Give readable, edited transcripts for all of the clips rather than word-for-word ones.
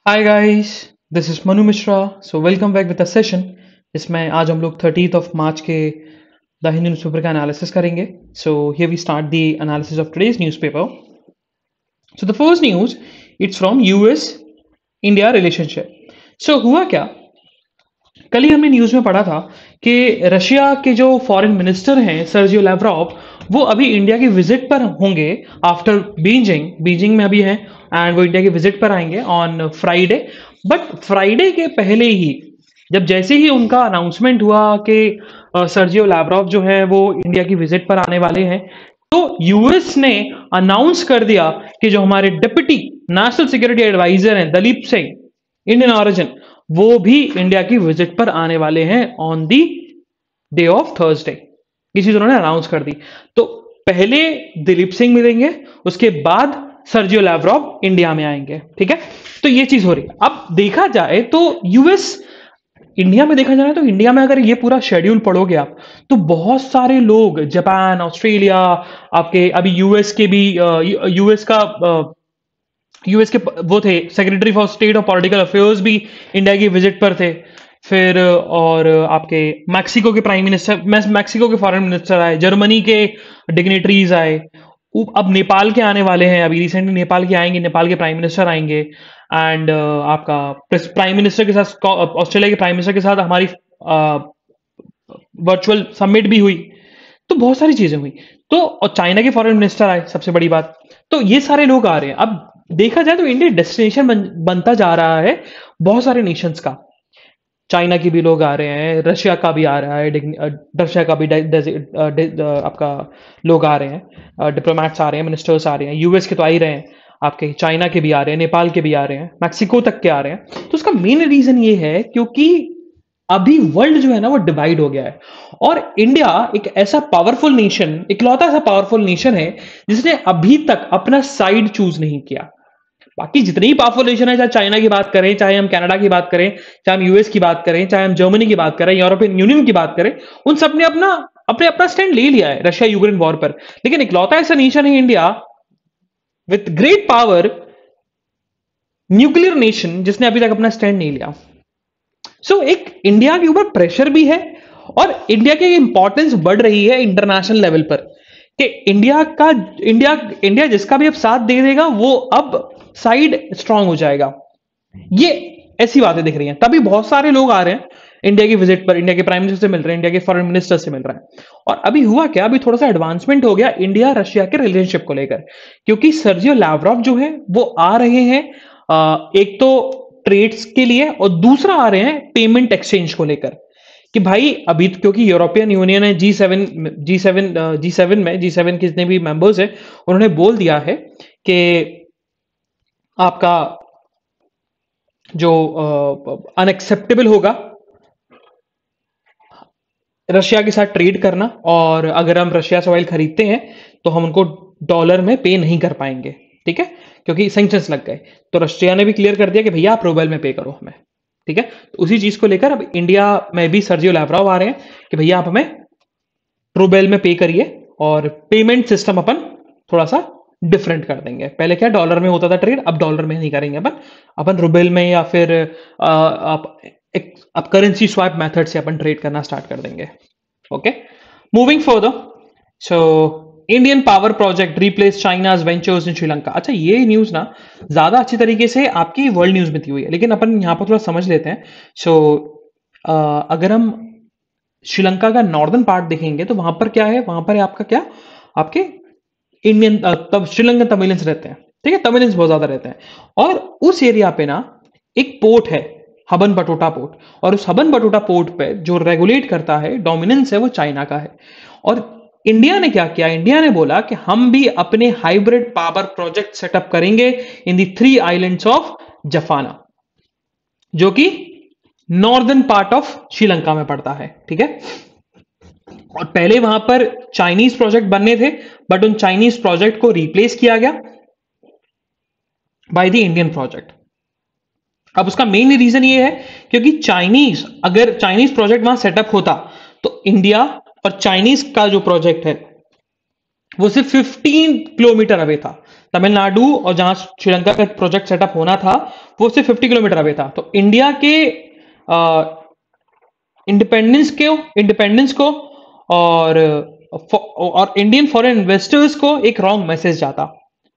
Hi guys, this is Manu Mishra. So welcome back with a session जिसमें आज हम लोग 30 मार्च के द हिंदू न्यूज़पेपर का एनालिसिस करेंगे। So here we start the analysis of today's newspaper. So the first news it's from US India relationship. So हुआ क्या, कल ही हमने न्यूज़ में पढ़ा था कि रशिया के जो फॉरेन मिनिस्टर हैं सर्जियो लैवरोव, वो अभी इंडिया की विजिट पर होंगे आफ्टर बीजिंग। बीजिंग में अभी हैं एंड वो इंडिया की विजिट पर आएंगे ऑन फ्राइडे। बट फ्राइडे के पहले ही, जब जैसे ही उनका अनाउंसमेंट हुआ कि सर्जियो लैवरोव जो है वो इंडिया की विजिट पर आने वाले हैं, तो यूएस ने अनाउंस कर दिया कि जो हमारे डिप्टी नेशनल सिक्योरिटी एडवाइजर हैं दलीप सिंह, इंडियन ऑरिजिन, वो भी इंडिया की विजिट पर आने वाले हैं on the day of Thursday. ये चीज उन्होंने अनाउंस कर दी। तो पहले दिलीप सिंह मिलेंगे, उसके बाद सर्जियो लैवरोव इंडिया में आएंगे। ठीक है, तो ये चीज हो रही है। अब देखा जाए तो यूएस इंडिया में देखा जाए तो इंडिया में अगर ये पूरा शेड्यूल पढ़ोगे आप, तो बहुत सारे लोग, जापान, ऑस्ट्रेलिया, आपके अभी यूएस के भी यूएस के वो थे secretary for state of political affairs भी इंडिया की विजिट पर थे। फिर और आपके मैक्सिको के प्राइम मिनिस्टर, मैक्सिको के फॉरेन मिनिस्टर आए, जर्मनी के डिग्नेटरीज आए, अब नेपाल के आने वाले हैं, अभी रिसेंटली नेपाल के आएंगे, नेपाल के प्राइम मिनिस्टर आएंगे। एंड आपका प्राइम मिनिस्टर के साथ, ऑस्ट्रेलिया के प्राइम मिनिस्टर के साथ हमारी वर्चुअल समिट भी हुई। तो बहुत सारी चीजें हुई। तो और चाइना के फॉरेन मिनिस्टर आए, सबसे बड़ी बात। तो ये सारे लोग आ रहे हैं। अब देखा जाए तो इंडिया डेस्टिनेशन बनता जा रहा है बहुत सारे नेशंस का। चाइना के भी लोग आ रहे हैं, रशिया का भी आ रहा है, रशिया का भी आपका लोग आ रहे हैं, डिप्लोमेट्स आ रहे हैं, मिनिस्टर्स आ रहे हैं। यूएस के तो आ ही रहे हैं, आपके चाइना के भी आ रहे हैं, नेपाल के भी आ रहे हैं, मैक्सिको तक के आ रहे हैं। तो उसका मेन रीजन ये है क्योंकि अभी वर्ल्ड जो है ना वो डिवाइड हो गया है, और इंडिया एक ऐसा पावरफुल नेशन, इकलौता ऐसा पावरफुल नेशन है जिसने अभी तक अपना साइड चूज नहीं किया। बाकी जितनी ही पावरफुल नेशन है, चाहे चाइना की बात करें, चाहे हम कनाडा की बात करें, चाहे हम यूएस की बात करें, चाहे हम जर्मनी की बात करें, यूरोपियन यूनियन की बात करें, उन सब ने अपना अपने अपना स्टैंड ले लिया है रशिया यूक्रेन वॉर पर। लेकिन इकलौता ऐसा नेशन है India with great power, nuclear nation, जिसने अभी तक अपना स्टैंड नहीं लिया। एक इंडिया के ऊपर प्रेशर भी है, और इंडिया की इंपॉर्टेंस बढ़ रही है इंटरनेशनल लेवल पर, कि इंडिया जिसका भी अब साथ दे देगा वो अब साइड स्ट्रांग हो जाएगा। ये ऐसी बातें दिख रही हैं। तभी बहुत सारे लोग आ रहे हैं इंडिया की विजिट पर, इंडिया के प्राइम मिनिस्टर से मिल रहे हैं, इंडिया के फॉरेन मिनिस्टर से मिल रहे हैं। और अभी हुआ क्या, अभी थोड़ा सा एडवांसमेंट हो गया इंडिया रशिया के रिलेशनशिप को लेकर, क्योंकि सर्जियो लैवरोव जो है वो आ रहे हैं, एक तो ट्रेड्स के लिए, और दूसरा आ रहे हैं पेमेंट एक्सचेंज को लेकर। कि भाई अभी तो क्योंकि यूरोपियन यूनियन है, जी सेवन के जितने भी मेंबर्स हैं, उन्होंने बोल दिया है कि आपका जो अनएक्सेप्टेबल होगा रशिया के साथ ट्रेड करना, और अगर हम रशिया से ऑयल खरीदते हैं तो हम उनको डॉलर में पे नहीं कर पाएंगे। ठीक है, क्योंकि सैंक्शंस लग गए। तो रशिया ने भी क्लियर कर दिया कि भैया आप रूबल में पे करो हमें। ठीक है, तो उसी चीज को लेकर अब इंडिया में भी सर्जियो लैवरोव आ रहे हैं कि भैया आप हमें रूबल में पे करिए, और पेमेंट सिस्टम अपन थोड़ा सा डिफरेंट कर देंगे। पहले क्या डॉलर में होता था ट्रेड, अब डॉलर में नहीं करेंगे अपन, अपन रूबल में, या फिर अब करेंसी स्वैप मेथड से अपन ट्रेड करना स्टार्ट कर देंगे। Okay, moving further. So Indian power project replace China's ventures इन श्रीलंका। अच्छा, ये न्यूज ना ज्यादा अच्छी तरीके से आपकी वर्ल्ड न्यूज में दी हुई है, लेकिन अपन यहां पर थोड़ा समझ लेते हैं। अगर हम श्रीलंका का नॉर्दर्न पार्ट देखेंगे तो वहां पर क्या है, वहां पर आपका क्या, आपके इंडियन तब श्रीलंकन तमिलियंस रहते हैं। ठीक है, तमिलियंस बहुत ज्यादा रहते हैं, और उस एरिया पे ना एक पोर्ट है, हबन बटोटा पोर्ट, और उस हबन बटोटा पोर्ट पे जो रेगुलेट करता है, डोमिनेंस है, वो चाइना का है। और इंडिया ने क्या किया, इंडिया ने बोला कि हम भी अपने हाइब्रिड पावर प्रोजेक्ट सेटअप करेंगे इन दी 3 आइलैंड्स ऑफ जफाना, जो कि नॉर्दर्न पार्ट ऑफ श्रीलंका में पड़ता है। ठीक है, और पहले वहां पर चाइनीज प्रोजेक्ट बनने थे, बट उन चाइनीज प्रोजेक्ट को रिप्लेस किया गया बाय द इंडियन प्रोजेक्ट। अब उसका मेन रीजन ये है क्योंकि अगर चाइनीज प्रोजेक्ट वहां सेटअप होता तो इंडिया और चाइनीज का जो प्रोजेक्ट है वो सिर्फ 15 किलोमीटर अवे था, तमिलनाडु और जहां श्रीलंका का प्रोजेक्ट सेटअप होना था वो सिर्फ 50 किलोमीटर अवे था। तो इंडिया के इंडिपेंडेंस को और इंडियन फॉरेन इन्वेस्टर्स को एक रॉन्ग मैसेज जाता।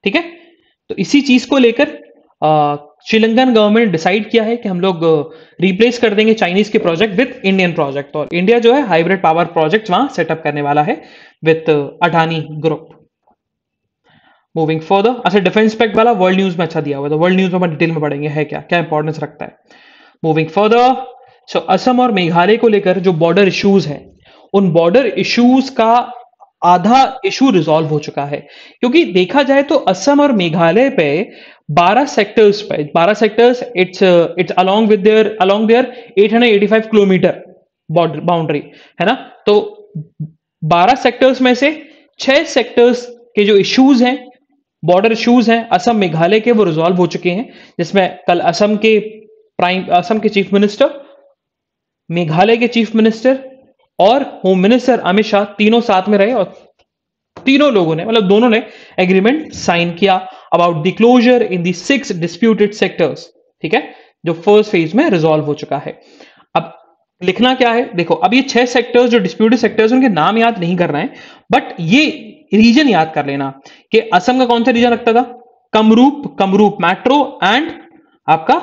ठीक है, तो इसी चीज को लेकर श्रीलंकन गवर्नमेंट ने डिसाइड किया है कि हम लोग रिप्लेस कर देंगे चाइनीज के प्रोजेक्ट विद इंडियन प्रोजेक्ट, और इंडिया जो है हाइब्रिड पावर प्रोजेक्ट वहां सेटअप करने वाला है with Adani group. Moving further, अच्छा डिफेंस पैक्ट वाला वर्ल्ड न्यूज में अच्छा दिया हुआ है, तो वर्ल्ड न्यूज में डिटेल में पढ़ेंगे है क्या क्या इंपॉर्टेंस रखता है। मूविंग फर्दर, सो असम और मेघालय को लेकर जो बॉर्डर इश्यूज हैं, उन बॉर्डर इश्यूज का आधा इशू रिजॉल्व हो चुका है, क्योंकि देखा जाए तो असम और मेघालय पे 12 sectors it's along there 885 kilometre border boundary है ना। तो 12 सेक्टर्स में से 6 सेक्टर्स के जो इश्यूज हैं, बॉर्डर इश्यूज हैं असम मेघालय के, वो रिजॉल्व हो चुके हैं, जिसमें कल असम के चीफ मिनिस्टर, मेघालय के चीफ मिनिस्टर और होम मिनिस्टर अमित शाह तीनों साथ में रहे, और तीनों लोगों ने मतलब दोनों ने एग्रीमेंट साइन किया about the closure in the 6 disputed sectors. ठीक है, जो फर्स्ट फेज में रिजॉल्व हो चुका है। अब लिखना क्या है, देखो अब ये 6 सेक्टर्स जो डिस्प्यूटेड सेक्टर्स, उनके नाम याद नहीं करना है, बट ये रीजन याद कर लेना कि असम का कौन सा रीजन लगता था, कमरूप मेट्रो एंड आपका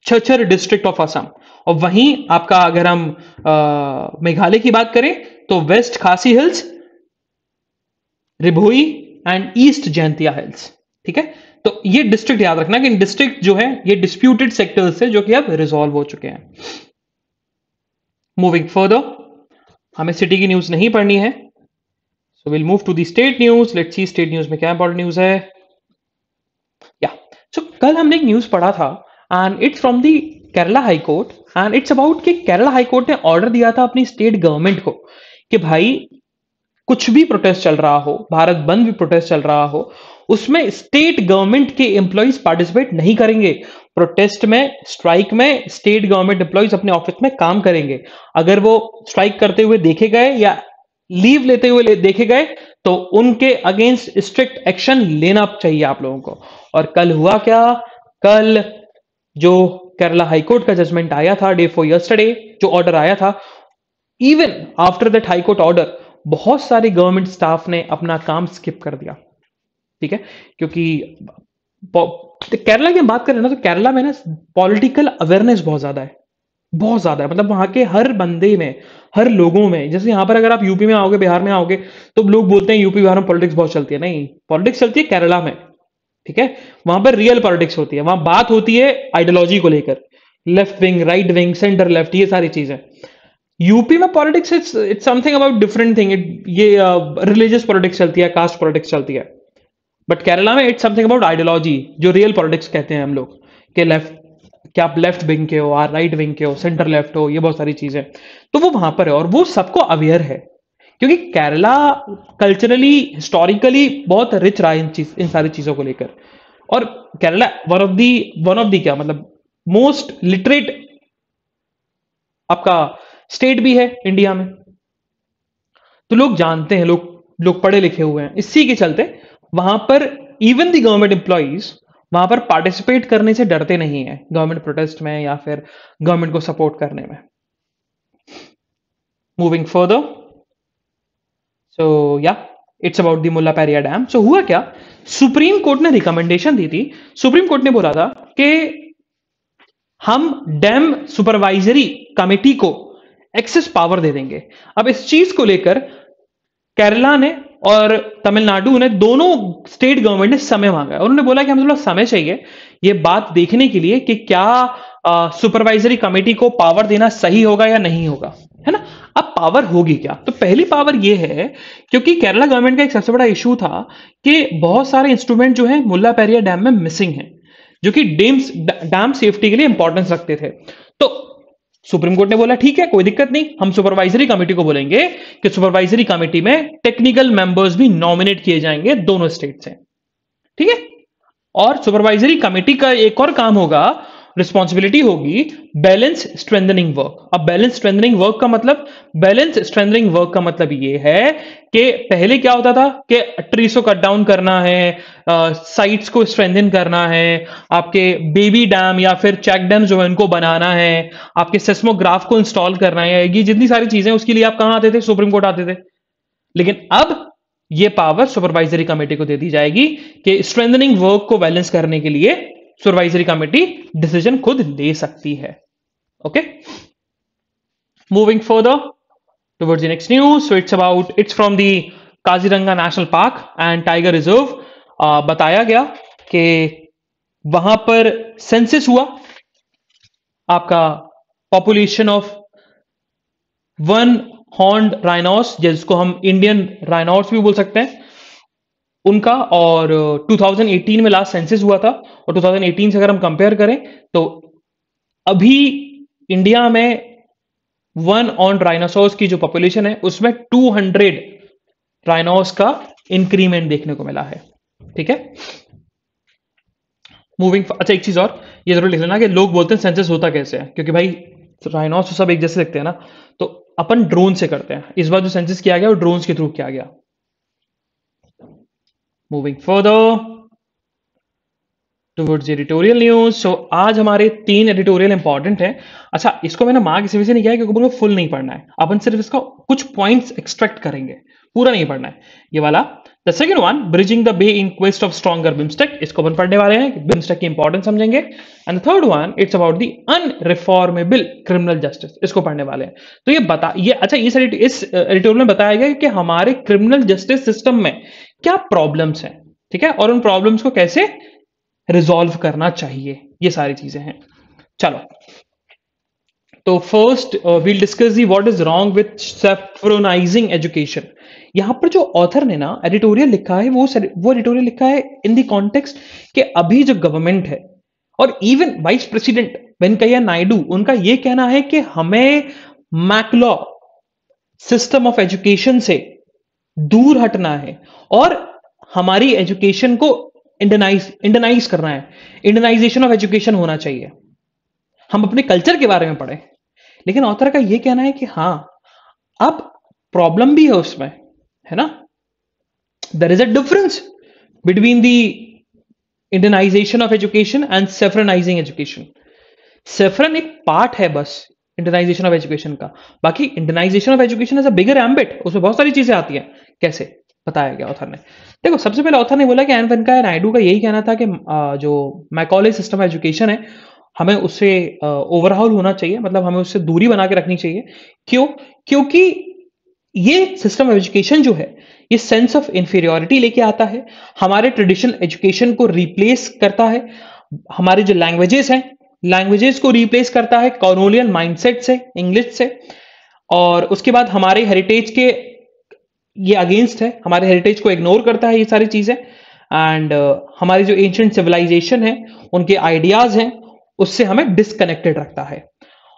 छछर डिस्ट्रिक्ट ऑफ असम। और वहीं आपका अगर हम मेघालय की बात करें तो west Khasi hills, Ribhoi and east Jaintia hills. ठीक है, तो ये डिस्ट्रिक्ट याद रखना कि डिस्ट्रिक्ट जो है ये डिस्प्यूटेड सेक्टर्स से जो कि अब रिजॉल्व हो चुके हैं। मूविंग फर्दर, हमें सिटी की न्यूज नहीं पढ़नी है, so will move to the state news. Let's see state news में क्या इंपॉर्टेंट न्यूज है। या सो कल हमने एक न्यूज पढ़ा था and it's from the Kerala high court, and it's about कि केरला हाई कोर्ट ने ऑर्डर दिया था अपनी स्टेट गवर्नमेंट को कि भाई कुछ भी प्रोटेस्ट चल रहा हो, भारत बंद भी प्रोटेस्ट चल रहा हो, उसमें स्टेट गवर्नमेंट के एम्प्लॉइज पार्टिसिपेट नहीं करेंगे। प्रोटेस्ट में, स्ट्राइक में स्टेट गवर्नमेंट एम्प्लॉइज अपने ऑफिस में काम करेंगे। अगर वो स्ट्राइक करते हुए देखे गए या लीव लेते हुए देखे गए तो उनके अगेंस्ट स्ट्रिक्ट एक्शन लेना चाहिए आप लोगों को। और कल हुआ क्या, कल जो केरला हाईकोर्ट का जजमेंट आया था डे फॉर यस्टरडे, जो ऑर्डर आया था, even after that high court order बहुत सारे गवर्नमेंट स्टाफ ने अपना काम स्किप कर दिया। ठीक है, क्योंकि केरला की बात करें ना तो केरला में ना पॉलिटिकल अवेयरनेस बहुत ज्यादा है, बहुत ज्यादा है। मतलब वहां के हर बंदे में, हर लोगों में, जैसे यहां पर अगर आप यूपी में आओगे, बिहार में आओगे तो लोग बोलते हैं यूपी बिहार में पॉलिटिक्स बहुत चलती है। नहीं, पॉलिटिक्स चलती है केरला में। ठीक है, वहां पर रियल पॉलिटिक्स होती है, वहां बात होती है आइडियोलॉजी को लेकर, left wing, right wing, centre left, ये सारी चीजें। यूपी में politics it's something about different thing, ये रिलीजियस पॉलिटिक्स चलती है, कास्ट पॉलिटिक्स चलती है। बट केरला में इट्स समथिंग अबाउट आइडियोलॉजी, जो रियल पॉलिटिक्स कहते हैं हम लोग, कि लेफ्ट, क्या आप लेफ्ट विंग के हो, और राइट विंग के हो, सेंटर लेफ्ट हो, ये बहुत सारी चीजें, तो वो वहां पर है और वो सबको अवेयर है, क्योंकि केरला कल्चरली, हिस्टोरिकली बहुत रिच रहा है इन सारी चीजों को लेकर। और केरला वन ऑफ दी क्या मतलब मोस्ट लिटरेट आपका स्टेट भी है इंडिया में, तो लोग जानते हैं, लोग पढ़े लिखे हुए हैं। इसी के चलते वहां पर इवन द गवर्नमेंट एम्प्लॉइज वहां पर पार्टिसिपेट करने से डरते नहीं है, गवर्नमेंट प्रोटेस्ट में या फिर गवर्नमेंट को सपोर्ट करने में। Moving further, so yeah it's about the Mullaperiyar dam. So हुआ क्या, सुप्रीम कोर्ट ने रिकमेंडेशन दी थी। सुप्रीम कोर्ट ने बोला था कि हम डैम सुपरवाइजरी कमेटी को एक्सेस पावर दे देंगे। अब इस चीज को लेकर केरला ने और तमिलनाडु ने, दोनों स्टेट गवर्नमेंट ने समय मांगा है। उन्होंने बोला कि हमें थोड़ा समय चाहिए ये बात देखने के लिए कि क्या सुपरवाइजरी कमेटी को पावर देना सही होगा या नहीं होगा, है ना। अब पावर होगी क्या, तो पहली पावर ये है, क्योंकि केरला गवर्नमेंट का एक सबसे बड़ा इशू था कि बहुत सारे इंस्ट्रूमेंट जो है मुल्ला पेरिया डैम में मिसिंग है, जो कि डैम सेफ्टी के लिए इंपॉर्टेंस रखते थे। तो सुप्रीम कोर्ट ने बोला ठीक है, कोई दिक्कत नहीं, हम सुपरवाइजरी कमेटी को बोलेंगे कि सुपरवाइजरी कमेटी में टेक्निकल मेंबर्स भी नॉमिनेट किए जाएंगे दोनों स्टेट से। ठीक है, और सुपरवाइजरी कमेटी का एक और काम होगा, रिस्पॉन्सिबिलिटी होगी बैलेंस स्ट्रेंथनिंग वर्क। अब बैलेंस स्ट्रेंथनिंग वर्क का मतलब, बैलेंस स्ट्रेंथनिंग वर्क का मतलब ये है कि पहले क्या होता था कि ट्रीज को कट डाउन करना है, साइट्स को स्ट्रेंथन करना है, आपके बेबी डैम या फिर चेक डैम जो है उनको बनाना है, आपके सेस्मोग्राफ को इंस्टॉल करना है, ये जितनी सारी चीजें उसके लिए आप कहां आते थे, सुप्रीम कोर्ट आते थे। लेकिन अब ये पावर सुपरवाइजरी कमेटी को दे दी जाएगी कि स्ट्रेंथनिंग वर्क को बैलेंस करने के लिए सुपरवाइजरी कमेटी डिसीजन खुद ले सकती है। Okay, moving further towards the next news. So it's from the Kaziranga national park and tiger reserve. बताया गया कि वहां पर सेंसस हुआ, आपका population of one horned rhinos, जिसको हम इंडियन राइनोस भी बोल सकते हैं, उनका। और 2018 में लास्ट सेंसस हुआ था, और 2018 से अगर हम कंपेयर करें तो अभी इंडिया में वन ऑन राइनोसोर्स की जो पॉपुलेशन है उसमें 200 राइनोस का इंक्रीमेंट देखने को मिला है। ठीक है, मूविंग। अच्छा, एक चीज और ये जरूर लिख लेना कि लोग बोलते हैं सेंसस होता कैसे है, क्योंकि भाई राइनोस तो सब एक जैसे दिखते हैं ना, तो अपन ड्रोन से करते हैं। इस बार जो सेंसस किया गया वो ड्रोन के थ्रू किया गया। Moving further towards editorial news. So आज हमारे 3 एडिटोरियल इंपॉर्टेंट हैं। अच्छा, इसको मैंने मार्क इसी वजह से नहीं किया है क्योंकि मुझे फुल नहीं पढ़ना है, अपन सिर्फ इसका कुछ पॉइंट्स एक्सट्रैक्ट करेंगे, पूरा नहीं पढ़ना है ये वाला। The second one, bridging the bay in quest of stronger BIMSTEC, इसको अपन पढ़ने वाले हैं, बिम्स्टेक की इंपॉर्टेंस समझेंगे। And the third one, it's about the unreformable criminal justice, इसको पढ़ने वाले हैं। तो ये अच्छा, इस एडिटोरियल में बताया गया कि हमारे क्रिमिनल जस्टिस सिस्टम में क्या प्रॉब्लम्स हैं, ठीक है, और उन प्रॉब्लम्स को कैसे रिजॉल्व करना चाहिए, ये सारी चीजें हैं। चलो, तो first we'll discuss the what is wrong with saffronising education. यहां पर जो ऑथर ने ना एडिटोरियल लिखा है वो एडिटोरियल लिखा है इन द कॉन्टेक्स्ट कि अभी जो गवर्नमेंट है और even vice president Venkaiah Naidu, उनका यह कहना है कि हमें मैकलॉ सिस्टम ऑफ एजुकेशन से दूर हटना है और हमारी एजुकेशन को इंडियनाइज करना है, इंडियनाइजेशन ऑफ एजुकेशन होना चाहिए, हम अपने कल्चर के बारे में पढ़ें। लेकिन ऑथर का यह कहना है कि हां, अब प्रॉब्लम भी है उसमें, है ना, there is a difference between the Indianisation of education and saffronising education. Saffron एक पार्ट है बस इंडियनाइजेशन ऑफ एजुकेशन का, बाकी Indianisation of education is a bigger ambit, उसमें बहुत सारी चीजें आती हैं। कैसे बताया गया ऑथर ने? देखो, सबसे पहले ऑथर ने बोला कि एन वेंकैया नायडू का यही कहना था कि जो मैकॉले सिस्टम ऑफ एजुकेशन है हमें उससे ओवरऑल होना चाहिए, मतलब हमें उससे दूरी बना के रखनी चाहिए। क्यों? क्योंकि ये सिस्टम ऑफ एजुकेशन जो है ये सेंस ऑफ इंफीरियोरिटी लेके आता है, हमारे ट्रेडिशनल एजुकेशन को रिप्लेस करता है, हमारे जो लैंग्वेजेस हैं लैंग्वेजेस को रिप्लेस करता है कॉलोनियल माइंडसेट से, इंग्लिश से, और उसके बाद हमारे हेरिटेज के ये अगेंस्ट है, हमारे हेरिटेज को इग्नोर करता है ये सारी चीजें। एंड हमारी जो एंशिएंट सिविलाइजेशन है, उनके आइडियाज हैं, उससे हमें डिस्कनेक्टेड रखता है।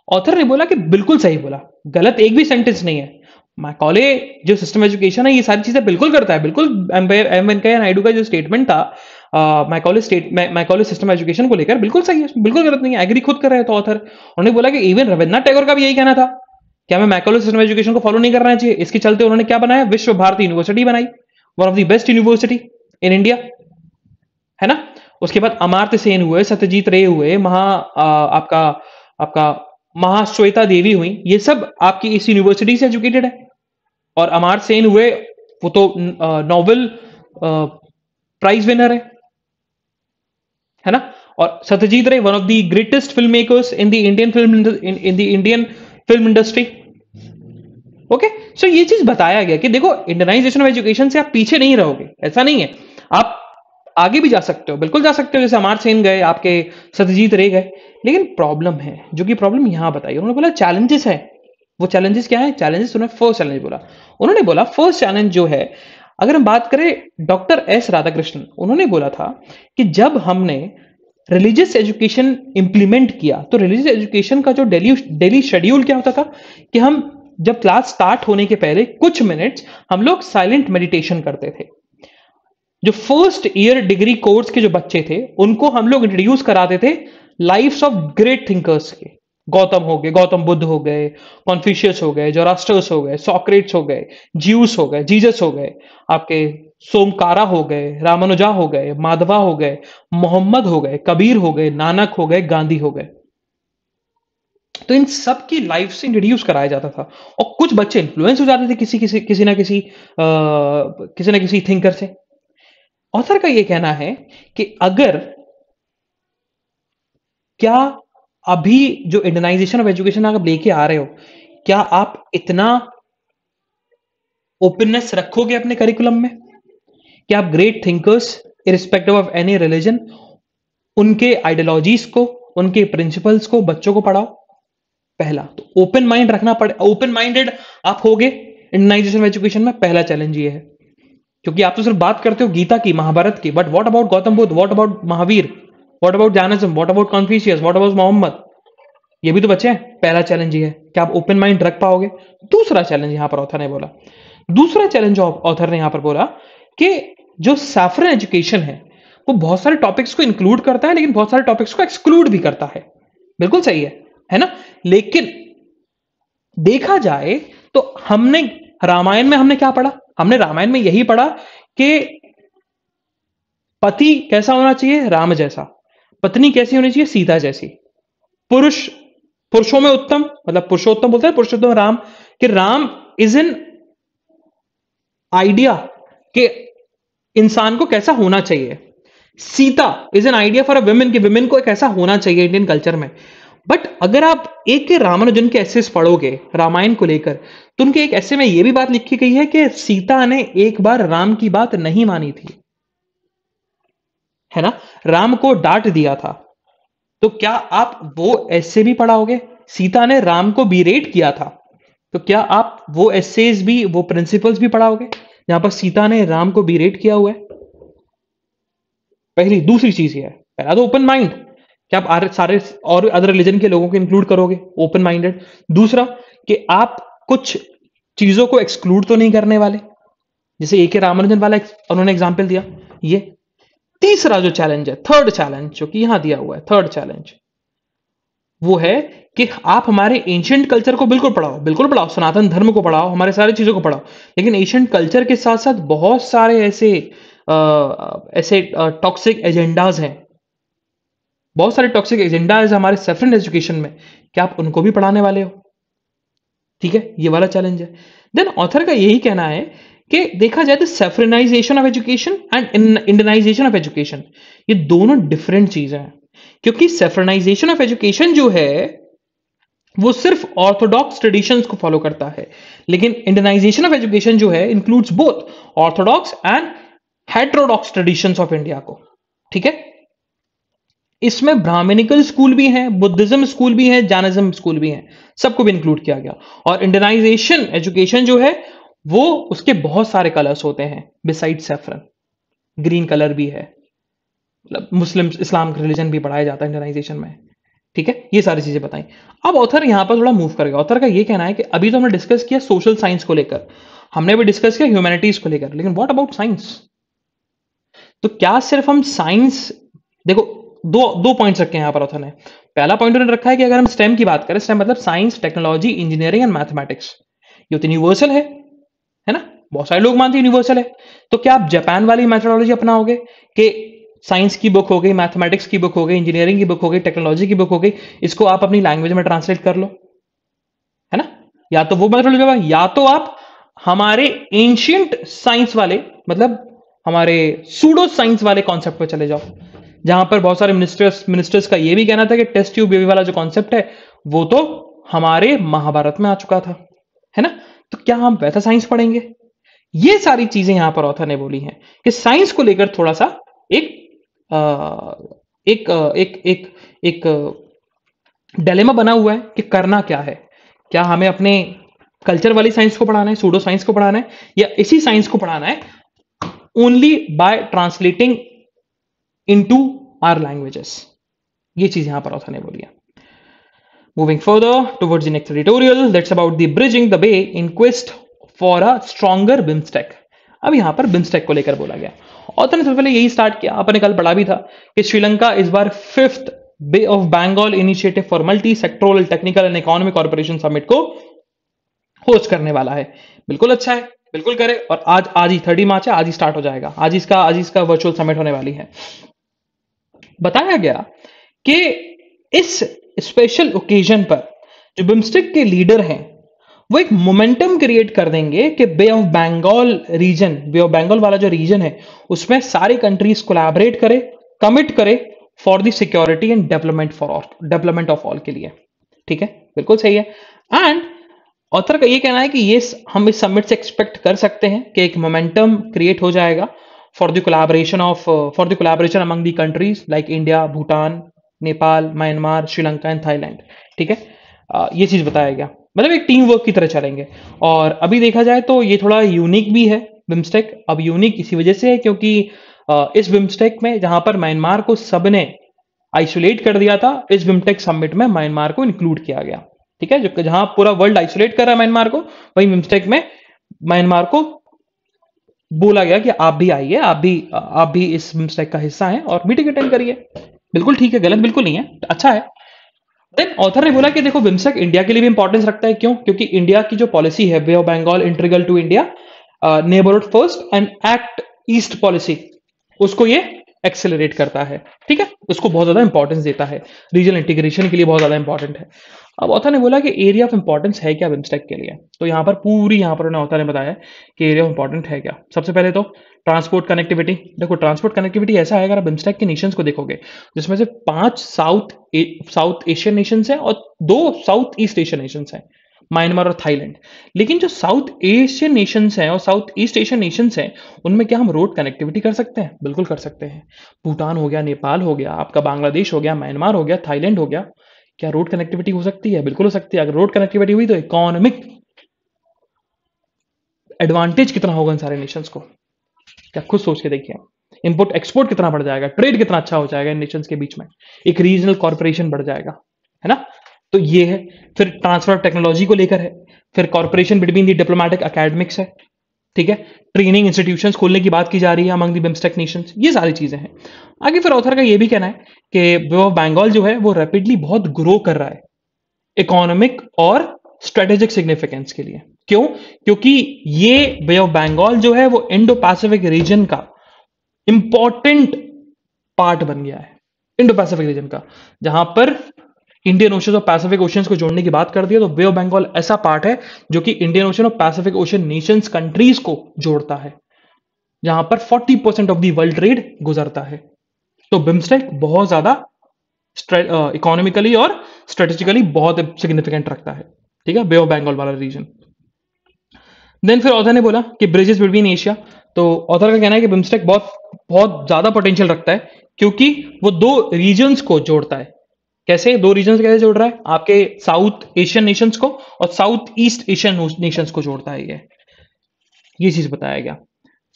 ऑथर ने बोला कि बिल्कुल सही बोला, गलत एक भी सेंटेंस नहीं है। मैकॉले जो सिस्टम एजुकेशन है ये सारी चीजें बिल्कुल करता है, बिल्कुल। एम वेंकैया नायडू का जो स्टेटमेंट था मैकॉले सिस्टम एजुकेशन को लेकर बिल्कुल सही है, बिल्कुल गलत नहीं है, एग्री खुद कर रहे थे ऑथर। उन्होंने बोला कि इवन रविन्द्रनाथ टैगोर का भी यही कहना था कि हमें मैकॉले सिस्टम एजुकेशन को फॉलो नहीं करना चाहिए। इसके चलते उन्होंने क्या बनाया, विश्व भारती यूनिवर्सिटी बनाई, one of the best university in India, है ना। उसके बाद अमर्त्य सेन हुए, सत्यजीत रे हुए, आपका महाश्वेता देवी हुई, ये सब आपकी इस यूनिवर्सिटी से एजुकेटेड है। और अमर्त्य सेन हुए, वो तो नोबेल प्राइज विनर है ना। और Satyajit Ray, one of the greatest film makers in the Indian film industry. Okay, so ये चीज बताया गया कि देखो, इंडियनाइजेशन ऑफ एजुकेशन से आप पीछे नहीं रहोगे, ऐसा नहीं है, आप आगे भी जा सकते हो, बिल्कुल जा सकते हो, जैसे अमर्त्य सेन गए, आपके सत्यजीत रे गए। लेकिन प्रॉब्लम है, जो कि प्रॉब्लम यहां बताई, उन्होंने बोला चैलेंजेस है। वो चैलेंजेस क्या है? चैलेंजेस उन्होंने फर्स्ट चैलेंज बोला, उन्होंने बोला फर्स्ट चैलेंज जो है, अगर हम बात करें डॉक्टर एस राधाकृष्णन, उन्होंने बोला था कि जब हमने रिलीजियस एजुकेशन इंप्लीमेंट किया तो रिलीजियस एजुकेशन का जो डेली शेड्यूल क्या होता था कि हम जब क्लास स्टार्ट होने के पहले कुछ मिनट्स हम लोग साइलेंट मेडिटेशन करते थे। जो फर्स्ट ईयर डिग्री कोर्स के जो बच्चे थे उनको हम लोग इंट्रोड्यूस कराते थे लाइफ्स ऑफ ग्रेट थिंकर्स के, गौतम हो गए, गौतम बुद्ध हो गए, कॉन्फ्यूशियस हो गए, जोरास्ट्रस हो गए, सॉक्रेट्स हो गए, ज्यूस हो गए, जीसस हो गए, आपके सोमकारा हो गए, रामानुजा हो गए, माधवा हो गए, मोहम्मद हो गए, कबीर हो गए, नानक हो गए, गांधी हो गए। तो इन सब की लाइफ से इंट्रोड्यूस कराया जाता था, और कुछ बच्चे इन्फ्लुएंस हो जाते थे किसी ना किसी थिंकर से। ऑथर का यह कहना है कि अगर, क्या अभी जो इंडियनाइजेशन ऑफ एजुकेशन आप लेके आ रहे हो, क्या आप इतना ओपननेस रखोगे अपने करिकुलम में कि आप great thinkers irrespective of any religion, उनके आइडियोलॉजीज को, उनके प्रिंसिपल्स को बच्चों को पढ़ाओ? पहला तो ओपन माइंड रखना पड़े, ओपन माइंडेड आप होगे इंडियनाइजेशन ऑफ एजुकेशन में, पहला चैलेंज ये है। क्योंकि आप तो सिर्फ बात करते हो गीता की, महाभारत की, but what about Gautam Buddha, what about Mahavir, what about Jainism, what about Confucius, what about Muhammad? ये भी तो बच्चे हैं। पहला चैलेंज ये है कि आप ओपन माइंड रख पाओगे। दूसरा चैलेंज यहां पर ऑथर ने बोला, दूसरा चैलेंज ऑथर ने यहां पर बोला कि जो सैफरन एजुकेशन है वो बहुत सारे टॉपिक्स को इंक्लूड करता है, लेकिन बहुत सारे टॉपिक्स को एक्सक्लूड भी करता है। बिल्कुल सही है ना? लेकिन देखा जाए तो हमने रामायण में हमने क्या पढ़ा? हमने रामायण में यही पढ़ा कि पति कैसा होना चाहिए? राम जैसा। पत्नी कैसी होनी चाहिए? सीता जैसी। पुरुष, पुरुषों में उत्तम, मतलब पुरुषोत्तम बोलते हैं, पुरुषोत्तम राम, कि राम इज एन आइडिया कि इंसान को कैसा होना चाहिए। Sita is an idea for a women, कि वुमेन को एक ऐसा होना चाहिए इंडियन कल्चर में। बट अगर आप एक के रामानुजन के एसेस पढ़ोगे रामायण को लेकर, तो उनके एक ऐसे में यह भी बात लिखी गई है कि सीता ने एक बार राम की बात नहीं मानी थी, है ना? राम को डांट दिया था। तो क्या आप वो ऐसे भी पढ़ाओगे? सीता ने राम को बिरेट किया था, तो क्या आप वो एसेज भी, वो प्रिंसिपल्स भी पढ़ाओगे जहां पर सीता ने राम को बिरेट किया हुआ है? पहली। दूसरी चीज ये है, पहला तो ओपन माइंड, कि आप सारे और अदर रिलीजन के लोगों को इंक्लूड करोगे, ओपन माइंडेड। दूसरा कि आप कुछ चीजों को एक्सक्लूड तो नहीं करने वाले, जैसे एक रामानुजन वाला उन्होंने एग्जाम्पल दिया ये। तीसरा जो चैलेंज है, थर्ड चैलेंज जो कि यहां दिया हुआ है, थर्ड चैलेंज वो है कि आप हमारे एंशियंट कल्चर को बिल्कुल पढ़ाओ, बिल्कुल पढ़ाओ, सनातन धर्म को पढ़ाओ, हमारे सारी चीजों को पढ़ाओ, लेकिन एंशियंट कल्चर के साथ साथ बहुत सारे ऐसे टॉक्सिक एजेंडाज हैं, बहुत सारे टॉक्सिक एजेंडाज हमारे सैफरन एजुकेशन में, क्या आप उनको भी पढ़ाने वाले हो? ठीक है, ये वाला चैलेंज है। देन ऑथर का यही कहना है कि देखा जाए तो saffronisation of education and Indianisation of education, ये दोनों डिफरेंट चीजें हैं। क्योंकि सैफरनाइजेशन ऑफ एजुकेशन जो है वो सिर्फ ऑर्थोडॉक्स ट्रेडिशंस को फॉलो करता है, लेकिन इंडियनाइजेशन ऑफ एजुकेशन जो है includes both orthodox and heterodox traditions of India को। ठीक है, इसमें ब्राह्मणिकल स्कूल भी हैं, बुद्धिज्म स्कूल भी हैं, जैनिज्म स्कूल भी हैं, सबको भी इंक्लूड किया गया। और इंडियनाइजेशन एजुकेशन जो है वो, उसके बहुत सारे कलर्स होते हैं बिसाइड सैफरन, ग्रीन कलर भी है, मतलब मुस्लिम इस्लाम रिलीजन भी पढ़ाया जाता है इंडियनाइजेशन में। ठीक है, ये सारी चीजें बताई। अब ऑथर यहां पर थोड़ा मूव करेगा। ऑथर का ये कहना है कि अभी तो हमने डिस्कस किया सोशल साइंस को लेकर, हमने भी डिस्कस किया ह्यूमैनिटीज को लेकर, लेकिन व्हाट अबाउट साइंस? तो क्या सिर्फ हम साइंस, देखो दो दो पॉइंट्स रखे हैं यहां पर ऑथर ने। पहला पॉइंट उन्होंने रखा है कि अगर हम स्टेम की बात करें, स्टेम मतलब science, technology, engineering and mathematics, ये तो यूनिवर्सल है ना? बहुत सारे लोग मानते हैं यूनिवर्सल है। तो क्या आप जापान वाली मेथोडोलॉजी अपनाओगे कि साइंस की बुक हो गई, मैथमेटिक्स की बुक हो गई, इंजीनियरिंग की बुक हो गई, टेक्नोलॉजी की बुक हो गई, इसको आप अपनी लैंग्वेज में ट्रांसलेट कर लो, है ना? या तो वो मेथोडोलॉजी, या तो आप हमारे एंशियंट साइंस वाले, मतलब हमारे सूडो साइंस वाले कॉन्सेप्ट पर चले जाओ, जहां पर बहुत सारे मिनिस्टर्स का यह भी कहना था कि टेस्ट ट्यूब बेबी वाला जो कॉन्सेप्ट है वो तो हमारे महाभारत में आ चुका था, है ना? तो क्या हम वैसा साइंस पढ़ेंगे? ये सारी चीजें यहां पर ऑथर ने बोली हैं कि साइंस को लेकर थोड़ा सा एक एक डिलेमा बना हुआ है कि करना क्या है। क्या हमें अपने कल्चर वाली साइंस को पढ़ाना है, सूडो साइंस को पढ़ाना है, या इसी साइंस को पढ़ाना है only by translating into our languages? ये चीज यहां पर ऑथर ने बोली है। Moving further towards the next editorial, that's about the bridging the way in quest for a stronger BIMSTEC. अब यहां पर BIMSTEC को लेकर बोला गया। ऑथर ने सबसे पहले यही स्टार्ट किया, आपने कल पढ़ा भी था कि श्रीलंका इस बार 5th bay of Bengal initiative for multi sectoral technical and economic corporation summit को होस्ट करने वाला है। बिल्कुल अच्छा है, बिल्कुल करे। और आज आज ही 30 मार्च है, आज ही स्टार्ट हो जाएगा, आज इसका वर्चुअल समिट होने वाली है। बताया गया कि इस स्पेशल ओकेजन पर जो बिम्स्टेक के लीडर हैं वो एक मोमेंटम क्रिएट कर देंगे कि bay of Bengal region, bay of Bengal वाला जो रीजन है उसमें सारे कंट्रीज कोलैबोरेट करे, कमिट करे for the security and development of all के लिए। ठीक है, बिल्कुल सही है। एंड ऑथर का ये कहना है कि ये हम इस समिट से एक्सपेक्ट कर सकते हैं कि एक मोमेंटम क्रिएट हो जाएगा for the collaboration among the countries like India, Bhutan, Nepal, Myanmar, Sri Lanka and Thailand. ठीक है, ये चीज बताया गया, मतलब एक टीम वर्क की तरह चलेंगे। और अभी देखा जाए तो ये थोड़ा यूनिक भी है बिम्स्टेक। अब यूनिक इसी वजह से है क्योंकि इस बिम्स्टेक में जहां पर म्यांमार को सबने आइसोलेट कर दिया था, इस बिम्स्टेक समिट में म्यांमार को इंक्लूड किया गया। ठीक है, जो जहां पूरा वर्ल्ड आइसोलेट कर रहा है म्यांमार को, वही बिम्स्टेक में म्यांमार को बोला गया कि आप भी आइए, आप भी इस बिम्स्टेक का हिस्सा हैं और मीटिंग अटेंड करिए। बिल्कुल ठीक है, गलत बिल्कुल नहीं है, अच्छा है। देन ऑथर ने बोला कि देखो बिम्स्टेक इंडिया के लिए भी इंपॉर्टेंस रखता है। क्यों? क्योंकि इंडिया की जो पॉलिसी है bay of Bengal integral to India, neighbourhood first and act east policy, उसको ये एक्सेलरेट करता है। ठीक है, उसको बहुत ज्यादा इंपॉर्टेंस देता है, रीजनल इंटीग्रेशन के लिए बहुत ज्यादा इंपॉर्टेंट है। अब ऑथर ने बोला कि एरिया ऑफ इंपॉर्टेंस है क्या बिम्स्टेक के लिए, तो यहाँ पर ऑथर ने बताया कि एरिया ऑफ इंपॉर्टेंट है क्या। सबसे पहले तो ट्रांसपोर्ट कनेक्टिविटी। देखो ट्रांसपोर्ट कनेक्टिविटी ऐसा है, अगर आप बिम्स्टेक के नेशंस को देखोगे जिसमें से 5 साउथ एशियन नेशंस हैं और 2 साउथ ईस्ट एशियन नेशंस हैं, म्यांमार और थाईलैंड। लेकिन जो साउथ एशियन नेशंस हैं और साउथ ईस्ट एशियन नेशंस हैं उनमें क्या हम रोड कनेक्टिविटी कर सकते हैं? बिल्कुल कर सकते हैं। भूटान हो गया, नेपाल हो गया, आपका बांग्लादेश हो गया, म्यांमार हो गया, थाईलैंड हो गया, क्या रोड कनेक्टिविटी हो सकती है? बिल्कुल हो सकती है। अगर रोड कनेक्टिविटी हुई तो इकोनॉमिक एडवांटेज कितना होगा इन सारे नेशंस को, क्या खुद सोच के देखिए। इंपोर्ट एक्सपोर्ट कितना बढ़ जाएगा, ट्रेड कितना अच्छा हो जाएगा इन नेशंस के बीच में, एक रीजनल कॉर्पोरेशन बढ़ जाएगा, है ना। तो ये है। फिर ट्रांसफर ऑफ टेक्नोलॉजी को लेकर है, फिर corporation between the diplomatic academics है। ठीक है, ट्रेनिंग इंस्टीट्यूशंस खोलने की बात की जा रही है अमंग द बिम्स्टेक नेशंस, ये सारी चीजें हैं। आगे फिर ऑथर का ये भी कहना है कि बे ऑफ बंगाल जो है वो रैपिडली बहुत ग्रो कर रहा है इकोनॉमिक और स्ट्रेटेजिक सिग्निफिकेंस के लिए। क्यों? क्योंकि ये बे ऑफ बंगाल जो है वो इंडो पैसिफिक रीजन का इंपॉर्टेंट पार्ट बन गया है, इंडो पैसिफिक रीजन का, जहां पर इंडियन ओशन और पैसिफिक ओशंस को जोड़ने की बात कर दी है तो बे ऑफ बंगाल ऐसा पार्ट है जो कि इंडियन ओशन और पैसिफिक ओशन नेशंस कंट्रीज को जोड़ता है, जहां पर 40% ऑफ द वर्ल्ड ट्रेड गुजरता है। तो बिम्स्टेक बहुत ज्यादा इकोनॉमिकली और स्ट्रेटेजिकली बहुत सिग्निफिकेंट रखता है। ठीक है, बे ऑफ बंगाल वाला रीजन। देन फिर ऑथर ने बोला कि ब्रिजेस बिटवीन एशिया। तो ऑथर का कहना है कि बिम्स्टेक बहुत बहुत ज्यादा पोटेंशियल रखता है क्योंकि वो 2 रीजन्स को जोड़ता है। कैसे 2 रीजन्स कैसे जोड़ रहा है? आपके साउथ एशियन नेशंस को और साउथ ईस्ट एशियन नेशंस को जोड़ता है ये चीज बताया गया।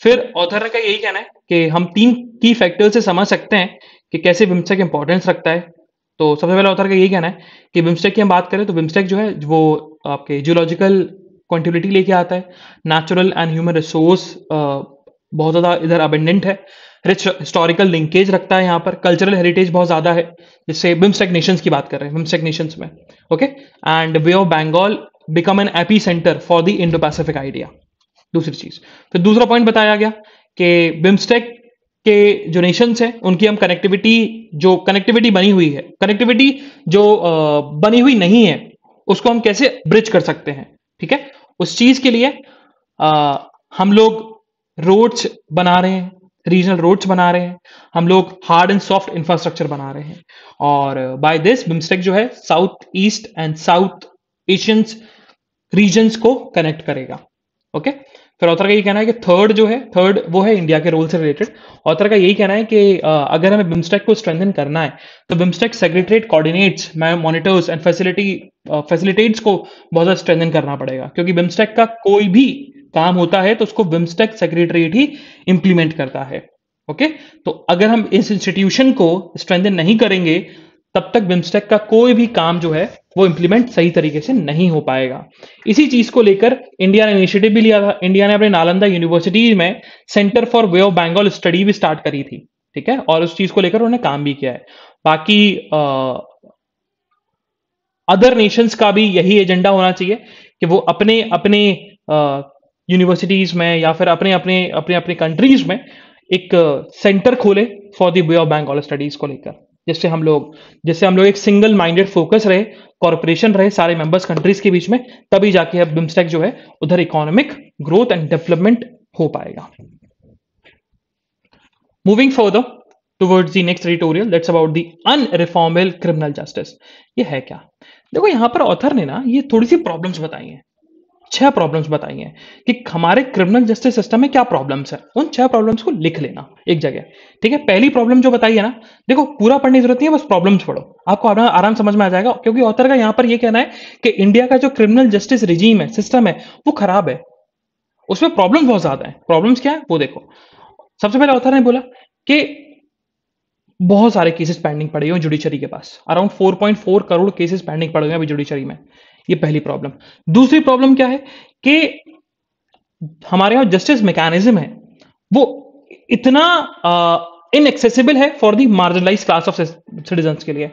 फिर ऑथर का यही कहना है कि हम 3 की फैक्टर से समझ सकते हैं कि कैसे बिम्स्टेक इंपॉर्टेंस रखता है। तो सबसे पहले ऑथर का यही कहना है कि बिम्स्टेक की हम बात करें तो बिम्स्टेक जो है वो आपके जियोलॉजिकल क्वांटिटी लेके आता है, नेचुरल एंड ह्यूमन रिसोर्स बहुत ज्यादा इधर अबेंडेंट है, रिच हिस्टोरिकल लिंकेज रखता है, यहाँ पर कल्चरल हेरिटेज बहुत ज्यादा है, जिससे बिम्स्टेक नेशंस की बात कर रहे हैं, बिम्स्टेक नेशंस में। Okay, and bay of Bengal become an epicentre for the Indo Pacific idea. दूसरी चीज, फिर दूसरा पॉइंट बताया गया कि बिम्स्टेक के जो नेशंस हैं उनकी हम कनेक्टिविटी बनी हुई है, कनेक्टिविटी जो बनी हुई नहीं है उसको हम कैसे ब्रिज कर सकते हैं। ठीक है, उस चीज के लिए हम लोग रोड्स बना रहे हैं, रीजनल रोड्स बना रहे हैं, हम लोग हार्ड एंड सॉफ्ट इंफ्रास्ट्रक्चर बना रहे हैं, और बाय दिस बिम्स्टेक जो है south east and south Asians regions को कनेक्ट करेगा। ओके, फिर ऑथर का ये कहना है कि थर्ड वो है इंडिया के रोल से रिलेटेड। ऑथर का यही कहना है कि अगर हमें बिम्स्टेक को स्ट्रेंथन करना है तो BIMSTEC secretariat coordinates, monitors and facilitates को बहुत ज्यादा स्ट्रेंथन करना पड़ेगा, क्योंकि बिम्स्टेक का कोई भी काम होता है तो उसको बिम्स्टेक सेक्रेटरीट ही इंप्लीमेंट करता है। ओके, तो अगर हम इस इंस्टीट्यूशन को स्ट्रेंथन नहीं करेंगे तब तक बिम्स्टेक का कोई भी काम जो है वो इंप्लीमेंट सही तरीके से नहीं हो पाएगा। इसी चीज को लेकर इंडिया ने इनिशिएटिव भी लिया था। इंडिया ने अपने नालंदा यूनिवर्सिटी में centre for bay of Bengal study भी स्टार्ट करी थी। ठीक है, और उस चीज को लेकर उन्होंने काम भी किया है। बाकी अदर नेशंस का भी यही एजेंडा होना चाहिए कि वो अपने अपने यूनिवर्सिटीज में या फिर अपने अपने अपने अपने कंट्रीज में एक सेंटर खोले for the bay of Bengal studies को लेकर, जिससे हम लोग एक सिंगल माइंडेड फोकस रहे, कॉर्पोरेशन रहे सारे मेंबर्स कंट्रीज के बीच में, तभी जाके अब बिम्स्टेक जो है उधर इकोनॉमिक ग्रोथ एंड डेवलपमेंट हो पाएगा। Moving further towards the next editorial, that's about the unreformable criminal justice. ये है क्या? देखो यहां पर ऑथर ने ना ये थोड़ी सी प्रॉब्लम्स बताई हैं, 6 प्रॉब्लम्स बताई हैं कि हमारे क्रिमिनल जस्टिस सिस्टम में क्या प्रॉब्लम्स है। उन 6 प्रॉब्लम्स को लिख लेना एक जगह, ठीक है। पहली प्रॉब्लम जो बताई है ना, देखो पूरा पढ़ने की जरूरत नहीं है, बस प्रॉब्लम्स पढ़ो, आपको आराम समझ में आ जाएगा, क्योंकि ऑथर का यहां पर यह कहना है कि इंडिया का जो क्रिमिनल जस्टिस रिजीम है, सिस्टम है, वो खराब है, उसमें प्रॉब्लम्स बहुत ज्यादा है। प्रॉब्लम्स क्या है वो देखो। सबसे पहले ऑथर ने बोला कि बहुत सारे केसेस पेंडिंग पड़े हुए हैं जुडिशरी के पास, अराउंड 4.4 करोड़ केसेस पेंडिंग पड़े हुए हैं अभी जुडिशरी में। ये पहली प्रॉब्लम। दूसरी प्रॉब्लम क्या है कि हमारे यहाँ जस्टिस मैकेनिज्म है वो इतना इनएक्सेसिबल है for the marginalise class of citizens के लिए।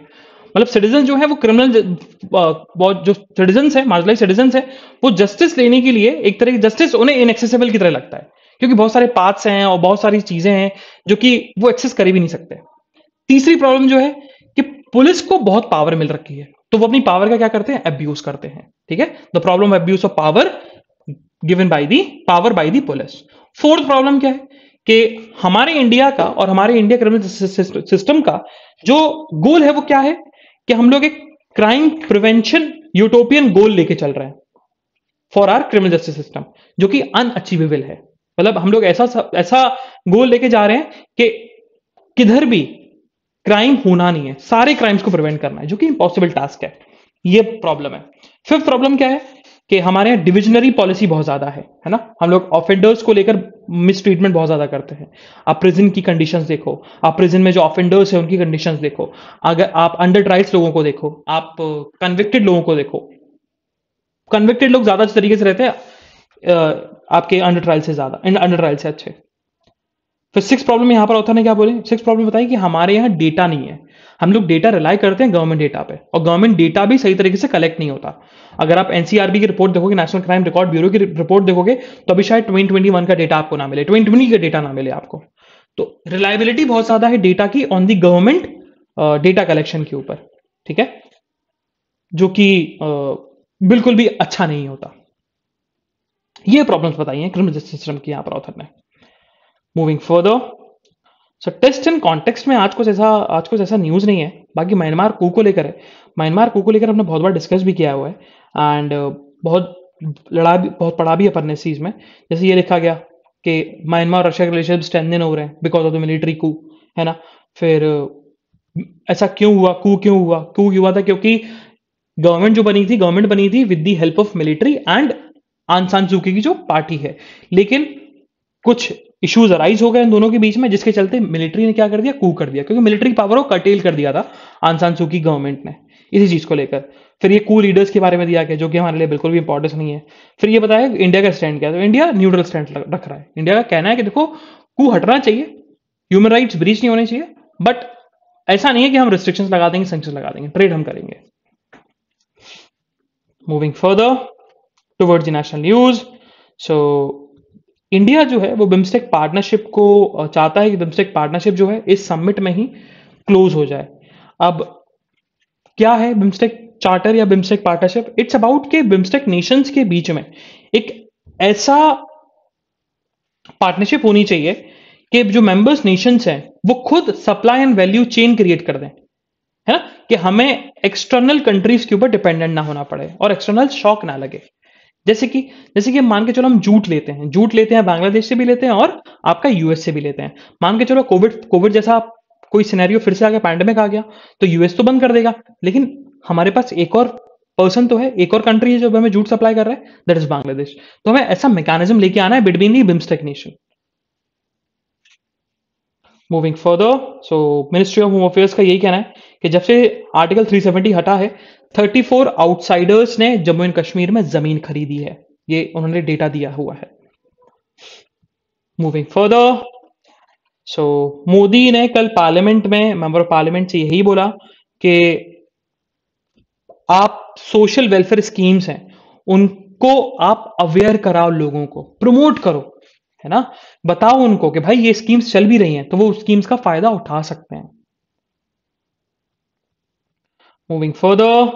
मतलब सिटीजन जो है वो क्रिमिनल, बहुत जो सिटीजन्स है, मार्जिनलाइज सिटीजन्स है, वो जस्टिस लेने के लिए एक तरह की जस्टिस उन्हें इनएक्सेसिबल की तरह लगता है, क्योंकि बहुत सारे पाथ्स हैं और बहुत सारी चीजें हैं जो कि वो एक्सेस कर भी नहीं सकते। तीसरी प्रॉब्लम जो है कि पुलिस को बहुत पावर मिल रखी है, तो वो अपनी पावर का क्या करते हैं, अब्यूज करते हैं, ठीक है। The problem abuse of power given by the power by the police. Fourth problem क्या है कि हमारे इंडिया का और हमारे इंडिया क्रिमिनल सिस्टम का जो गोल है वो क्या है कि हम लोग एक क्राइम प्रिवेंशन यूटोपियन गोल लेके चल रहे हैं for our criminal justice system, जो कि अनअचीवेबल है। मतलब हम लोग ऐसा ऐसा गोल लेके जा रहे हैं कि किधर भी क्राइम होना नहीं है, सारे क्राइम्स को प्रिवेंट करना है, जो कि इंपॉसिबल टास्क है। ये प्रॉब्लम है। फिफ्थ प्रॉब्लम क्या है कि हमारे यहाँ डिविजनरी पॉलिसी बहुत ज्यादा है ना। हम लोग ऑफेंडर्स को लेकर मिस ट्रीटमेंट बहुत ज्यादा करते हैं। आप प्रिजन की कंडीशंस देखो, आप प्रिजन में जो ऑफेंडर्स है उनकी कंडीशंस देखो, अगर आप अंडर ट्रायल्स लोगों को देखो, आप कन्विक्टेड लोगों को देखो, कन्विक्टेड लोग ज्यादा तरीके से रहते हैं आपके अंडर ट्रायल से ज्यादा, अंडर ट्रायल से अच्छे। फिर सिक्स प्रॉब्लम यहां पर ऑथर ने क्या बोले, सिक्स प्रॉब्लम बताई कि हमारे यहाँ डेटा नहीं है। हम लोग डेटा रिलाई करते हैं गवर्नमेंट डेटा पे, और गवर्नमेंट डेटा भी सही तरीके से कलेक्ट नहीं होता। अगर आप एनसीआरबी की रिपोर्ट देखोगे, नेशनल क्राइम रिकॉर्ड ब्यूरो की रिपोर्ट देखोगे, तो अभी शायद 2021 का डेटा आपको ना मिले, 2020 का डेटा ना मिले आपको। तो रिलायबिलिटी बहुत ज्यादा है डेटा की on the government data collection के ऊपर, ठीक है, जो कि बिल्कुल भी अच्छा नहीं होता। ये प्रॉब्लम्स बताई हैं क्रिमिनल जस्टिस सिस्टम की यहां पर ऑथर ने। Moving further, so test and context में आज कुछ ऐसा न्यूज़ नहीं है। बाकी म्यांमार कू को लेकर है, म्यांमार कू को लेकर हमने बहुत बार डिस्कस भी किया हुआ है, एंड बहुत बहुत पढ़ा भी है अपने इस चीज़ में। जैसे ये लिखा गया कि म्यांमार और रशिया के रिलेशन स्ट्रेंथन हो रहे हैं बिकॉज ऑफ द मिलिट्री कू, है ना। फिर ऐसा क्यों हुआ, कू हुआ था क्योंकि गवर्नमेंट बनी थी with the help of military and आंग सान सू की जो पार्टी है, लेकिन कुछ इश्यूज अराइज हो गए इन दोनों के बीच में, जिसके चलते मिलिट्री ने क्या कर दिया, कू कर दिया, क्योंकि मिलिट्री पावर को कर्टेल कर दिया था आंग सान सू की गवर्नमेंट ने, इसी चीज को लेकर। फिर ये कू लीडर्स के बारे में दिया गया, जो कि हमारे लिए बिल्कुल भी इंपॉर्टेंस नहीं है। फिर ये बताया इंडिया का स्टैंड क्या है, तो इंडिया न्यूट्रल स्टैंड रख रहा है। इंडिया का कहना है कि देखो कू हटना चाहिए, ह्यूमन राइट्स ब्रीच नहीं होने चाहिए, बट ऐसा नहीं है कि हम रिस्ट्रिक्शंस लगा देंगे, सैंक्शंस लगा देंगे, ट्रेड हम करेंगे। Moving further towards the national news, so India जो है वो बिम्स्टेक पार्टनरशिप को चाहता है कि बिम्स्टेक पार्टनरशिप जो है इस समिट में ही क्लोज हो जाए। अब क्या है बिम्स्टेक चार्टर या बिम्स्टेक पार्टनरशिप? इट्स अबाउट के बिम्स्टेक नेशंस के बीच में एक ऐसा पार्टनरशिप होनी चाहिए कि जो मेंबर्स नेशंस हैं वो खुद supply and value chain create कर दें, है ना, कि हमें एक्सटर्नल कंट्रीज के ऊपर डिपेंडेंट ना होना पड़े और एक्सटर्नल शॉक ना लगे। जैसे कि मान के चलो हम जूट लेते हैं बांग्लादेश से भी लेते हैं और आपका यूएस से भी लेते हैं। मान के चलो कोविड जैसा कोई सिनेरियो फिर से आ गया, पैंडेमिक आ गया, तो यूएस तो बंद कर देगा, लेकिन हमारे पास एक और पर्सन तो है, एक और कंट्री है जो हमें जूट सप्लाई कर रहा है, दैट इज बांग्लादेश। तो हमें ऐसा मैकेनिज्म लेके आना है between the BIMSTEC nation. Moving further, so ministry of home affairs का यही कहना है कि जब से आर्टिकल 370 हटा है, 34 आउटसाइडर्स ने जम्मू एंड कश्मीर में जमीन खरीदी है। ये उन्होंने डेटा दिया हुआ है। मूविंग फर्दर, सो मोदी ने कल पार्लियामेंट में मेंबर ऑफ पार्लियामेंट से यही बोला कि आप सोशल वेलफेयर स्कीम्स हैं उनको आप अवेयर कराओ, लोगों को प्रमोट करो, है ना, बताओ उनको कि भाई ये स्कीम्स चल भी रही हैं तो वो स्कीम्स का फायदा उठा सकते हैं। मूविंग फर्दर,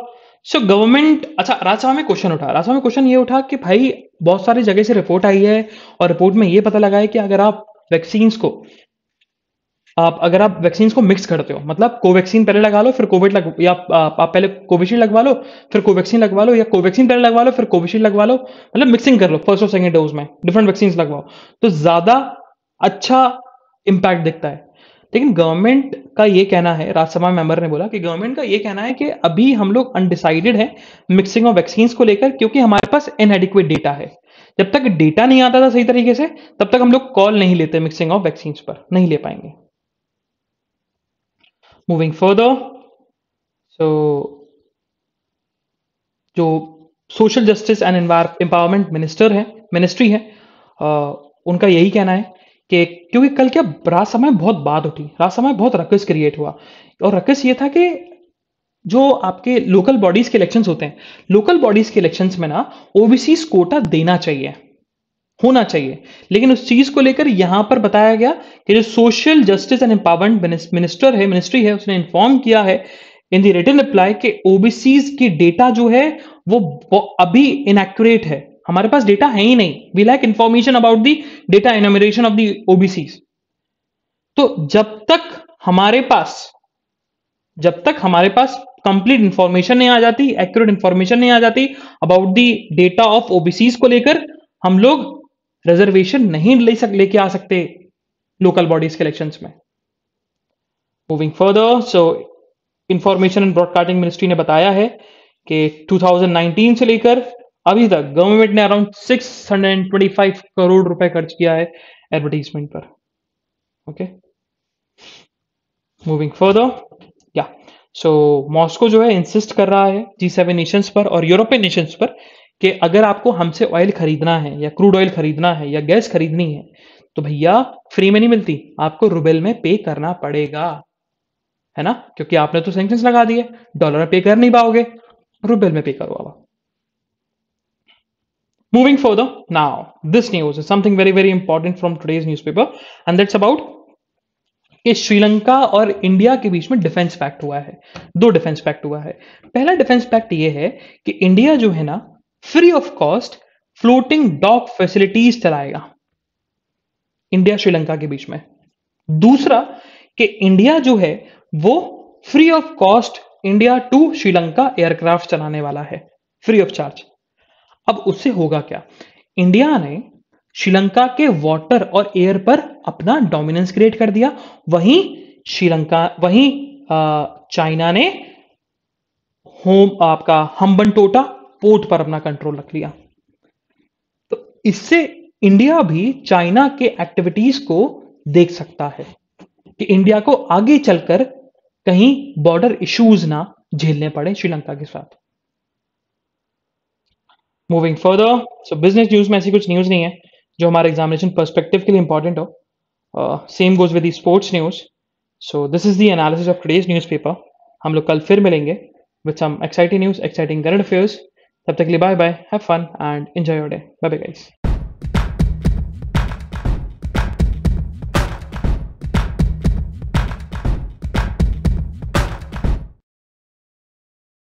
सो गवर्नमेंट, अच्छा राज्यसभा में क्वेश्चन उठा, राज्यसभा में क्वेश्चन ये उठा कि भाई बहुत सारी जगह से रिपोर्ट आई है और रिपोर्ट में ये पता लगा है कि अगर आप वैक्सीन्स को अगर आप वैक्सीन्स को मिक्स करते हो, मतलब कोवैक्सीन पहले लगा लो फिर कोविड या आप पहले कोविशील्ड लगवा लो फिर कोवैक्सीन लगवा लो, या कोवैक्सीन पहले लगवा लो फिर कोविशील्ड लगवा लो, मतलब मिक्सिंग कर लो फर्स्ट और सेकंड डोज में डिफरेंट वैक्सीन लगवाओ तो ज्यादा अच्छा इंपैक्ट दिखता है। लेकिन गवर्नमेंट का ये कहना है, राज्यसभा मेंबर ने बोला कि गवर्नमेंट का ये कहना है कि अभी हम लोग अनडिसाइडेड है मिक्सिंग ऑफ वैक्सीन को लेकर, क्योंकि हमारे पास इनएडिक्वेट डेटा है। जब तक डेटा नहीं आता था सही तरीके से तब तक हम लोग कॉल नहीं लेते, मिक्सिंग ऑफ वैक्सीन पर नहीं ले पाएंगे। मूविंग फर्दर, सो जो social justice and empowerment ministry है, उनका यही कहना है कि क्योंकि कल क्या राज्यसभा में बहुत बात उठी, राज्यसभा में बहुत रकस क्रिएट हुआ, और रकस ये था कि जो आपके लोकल बॉडीज के इलेक्शंस होते हैं, लोकल बॉडीज के इलेक्शंस में ना ओबीसी कोटा देना चाहिए, होना चाहिए। लेकिन उस चीज को लेकर यहां पर बताया गया कि जो social justice and empowerment ministry है उसने इन्फॉर्म किया है इन द रिटन रिप्लाई कि ओबीसीज की डेटा जो है वो अभी इनएक्यूरेट है, हमारे पास डेटा है ही नहीं, we lack information about the data enumeration of the OBCs. तो जब तक हमारे पास कंप्लीट इंफॉर्मेशन नहीं आ जाती, एक्यूरेट इंफॉर्मेशन नहीं आ जाती about the data of OBCs को लेकर, हम लोग रिजर्वेशन नहीं लेके आ सकते लोकल बॉडीज के इलेक्शंस में। Moving further, so information and broadcasting ministry ने बताया है कि 2019 से लेकर अभी तक गवर्नमेंट ने अराउंड 625 करोड़ रुपए खर्च किया है एडवर्टीजमेंट पर। ओके, मूविंग फर्दर, या सो मॉस्को जो है इंसिस्ट कर रहा है G7 नेशंस पर और यूरोपियन नेशंस पर कि अगर आपको हमसे ऑयल खरीदना है या क्रूड ऑयल खरीदना है या गैस खरीदनी है तो भैया फ्री में नहीं मिलती, आपको रूबल में पे करना पड़ेगा, है ना, क्योंकि आपने तो सैंक्शंस लगा दिए, डॉलर में पे कर नहीं पाओगे, रूबल में पे करो अब। Moving further, now this news is something very very important from today's newspaper, and that's about कि श्रीलंका और इंडिया के बीच में डिफेंस पैक्ट हुआ है। दो डिफेंस पैक्ट हुआ है। पहला डिफेंस पैक्ट ये है कि इंडिया जो है ना free of cost floating dock facilities चलाएगा इंडिया श्रीलंका के बीच में। दूसरा कि इंडिया जो है वो free of cost India to Sri Lanka aircraft चलाने वाला है, फ्री ऑफ चार्ज। अब उससे होगा क्या, इंडिया ने श्रीलंका के वाटर और एयर पर अपना डोमिनेंस क्रिएट कर दिया, वहीं चाइना ने आपका हम्बनटोटा पोर्ट पर अपना कंट्रोल रख लिया। तो इससे इंडिया भी चाइना के एक्टिविटीज को देख सकता है कि इंडिया को आगे चलकर कहीं बॉर्डर इश्यूज ना झेलने पड़े श्रीलंका के साथ। मूविंग फर्दर, सो बिजनेस न्यूज में ऐसी कुछ न्यूज नहीं है जो हमारे एग्जामिनेशन पर्सपेक्टिव के लिए इंपॉर्टेंट हो। Same goes with the sports news. So this is the analysis of today's newspaper. हम लोग कल फिर मिलेंगे with some exciting news, exciting current affairs. तब तक के लिए bye bye, have fun and enjoy your day. Bye bye guys.